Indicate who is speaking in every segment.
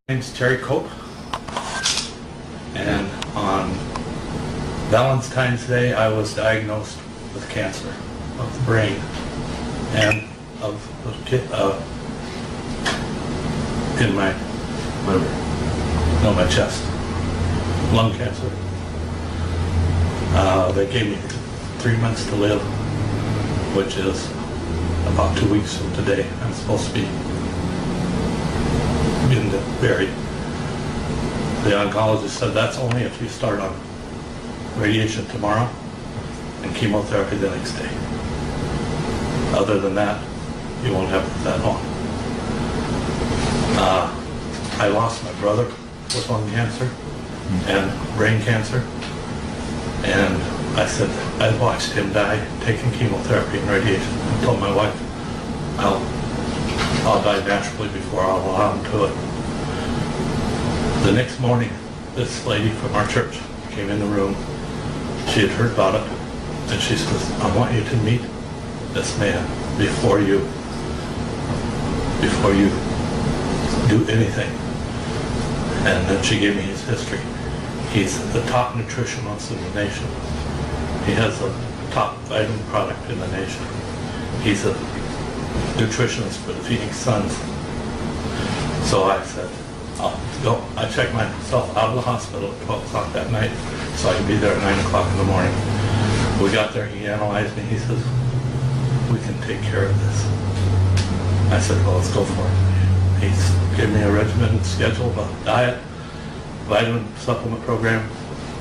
Speaker 1: My name's Terry Cope, and on Valentine's Day I was diagnosed with cancer of the brain and of in my liver, no, my chest, lung cancer. They gave me 3 months to live, which is about 2 weeks from today. I'm supposed to be buried. The oncologist said that's only if you start on radiation tomorrow and chemotherapy the next day. Other than that, you won't have it that long. I lost my brother with lung cancer and brain cancer, and I said I watched him die taking chemotherapy and radiation. I told my wife, I'll die naturally before I'll allow him to it. The next morning, this lady from our church came in the room. She had heard about it, and she says, I want you to meet this man before you do anything. And then she gave me his history. He's the top nutritionist in the nation. He has the top vitamin product in the nation. He's a nutritionist for the Phoenix Suns. So I said, I'll go. I checked myself out of the hospital at 12 o'clock that night so I could be there at 9 o'clock in the morning. We got there, he analyzed me, he says, we can take care of this. I said, well, let's go for it. He's given me a regimen, schedule, a diet, vitamin supplement program,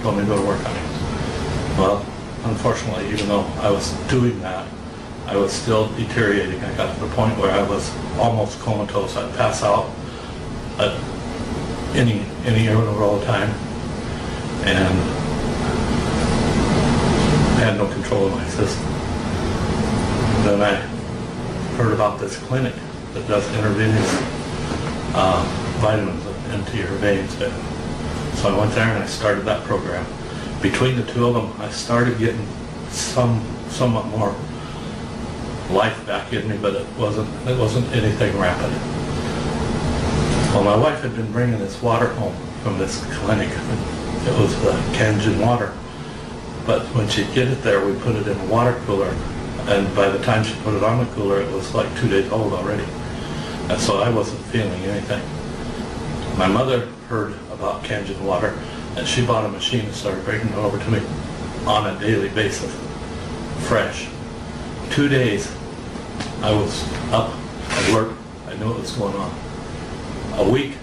Speaker 1: told me to go to work on it. Well, unfortunately, even though I was doing that, I was still deteriorating. I got to the point where I was almost comatose. I'd pass out at any interval of time, and I had no control of my system. Then I heard about this clinic that does intravenous vitamins into your veins. So I went there and I started that program. Between the two of them, I started getting somewhat more life back in me, but it wasn't anything rapid. Well, my wife had been bringing this water home from this clinic. It was the Kangen water. But when she'd get it there, we put it in a water cooler. And by the time she put it on the cooler, it was like 2 days old already. And so I wasn't feeling anything. My mother heard about Kangen water, and she bought a machine and started bringing it over to me on a daily basis, fresh. 2 days, I was up, alert, I knew what was going on. A week,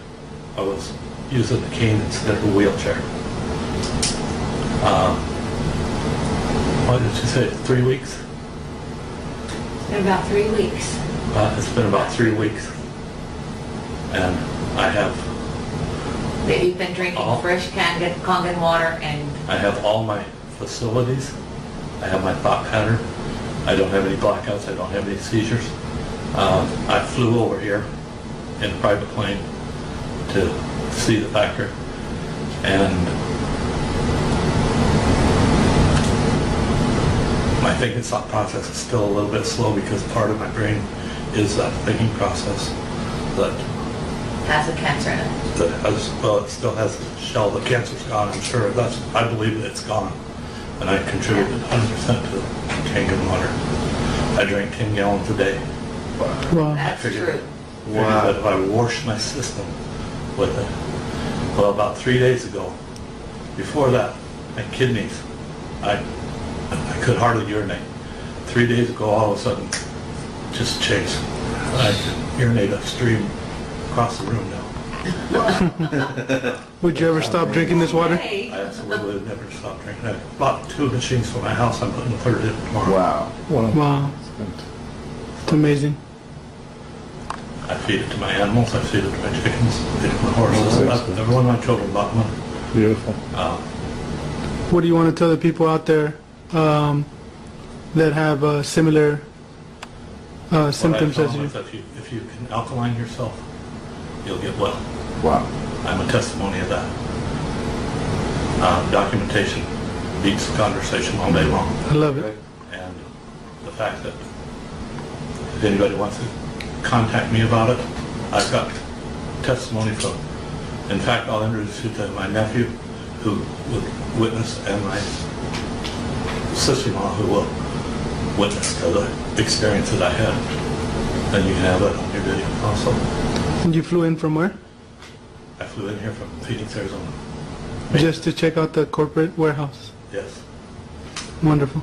Speaker 1: I was using the cane instead of a wheelchair. What did you say, 3 weeks?
Speaker 2: It's been about 3 weeks.
Speaker 1: It's been about 3 weeks. And I have...
Speaker 2: That you've been drinking fresh Kangen water and...
Speaker 1: I have all my facilities. I have my thought pattern. I don't have any blackouts. I don't have any seizures. I flew over here in a private plane to see the factory, and my thinking thought process is still a little bit slow because part of my brain is that thinking process that
Speaker 2: has the cancer in it.
Speaker 1: That has, well, it still has the shell. The cancer's gone. I'm sure I believe that it's gone, and I contributed 100% to Kangen water. I drank 10 gallons a day.
Speaker 2: Wow. That's true.
Speaker 1: Wow. That if I washed my system with it. Well, about 3 days ago, before that, my kidneys, I could hardly urinate. 3 days ago, all of a sudden, just changed. I could urinate upstream across the room now.
Speaker 3: Would you ever stop drinking this water?
Speaker 1: I absolutely would never stop drinking it. I bought 2 machines for my house. I'm putting the 3rd in tomorrow.
Speaker 4: Wow.
Speaker 3: Wow. It's amazing.
Speaker 1: I feed it to my animals. I feed it to my chickens. I feed it to my horses. Every one of my children bought one.
Speaker 4: Beautiful.
Speaker 3: What do you want to tell the people out there that have similar symptoms as you?
Speaker 1: If you can alkaline yourself, you'll get well.
Speaker 4: Wow.
Speaker 1: I'm a testimony of that. Documentation beats conversation all day long.
Speaker 3: I love it.
Speaker 1: And the fact that if anybody wants to contact me about it, I've got testimony from In fact, I'll introduce you to my nephew, who will witness, and my sister-in-law, who will witness to the experience that I had. Then you can have that on your video also.
Speaker 3: And you flew in from where?
Speaker 1: I flew in here from Phoenix, Arizona.
Speaker 3: Just to check out the corporate warehouse.
Speaker 1: Yes.
Speaker 3: Wonderful.